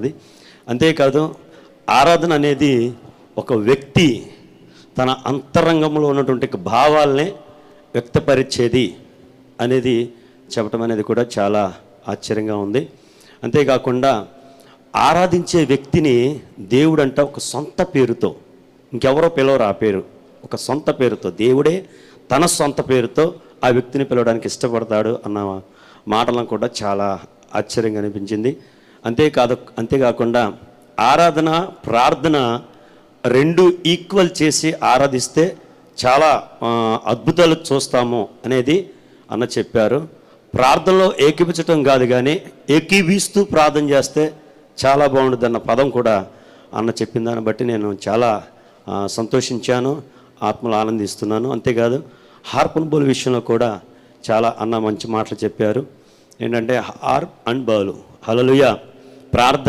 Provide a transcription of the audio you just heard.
ఉన్నది. అంతేకాదు ఆరాధన అనేది ఒక వ్యక్తి తన అంతరంగంలో ఉన్నటువంటి భావాల్ని వ్యక్తపరిచేది అనేది చెప్పడం అనేది కూడా చాలా ఆశ్చర్యంగా ఉంది. అంతేకాకుండా ఆరాధించే వ్యక్తిని దేవుడంట ఒక సొంత పేరుతో, ఇంకెవరో పిలవరు ఆ పేరు, ఒక సొంత పేరుతో, దేవుడే తన సొంత పేరుతో ఆ వ్యక్తిని పిలవడానికి ఇష్టపడతాడు అన్న మాటలను కూడా చాలా ఆశ్చర్యంగా అనిపించింది. అంతేకాకుండా ఆరాధన ప్రార్థన రెండు ఈక్వల్ చేసి ఆరాధిస్తే చాలా అద్భుతాలు చూస్తాము అనేది అన్న చెప్పారు. ప్రార్థనలో ఏకీపించటం కాదు కానీ ఏకీభిస్తూ ప్రార్థన చేస్తే చాలా బాగుంటుంది అన్న పదం కూడా అన్న చెప్పిన దాన్ని బట్టి నేను చాలా సంతోషించాను, ఆత్మలో ఆనందిస్తున్నాను. అంతేకాదు హార్పన్ బౌల్ విషయంలో కూడా చాలా అన్న మంచి మాటలు చెప్పారు. ఏంటంటే హార్ప్ అండ్ బౌల్, హల్లెలూయా, ప్రార్థన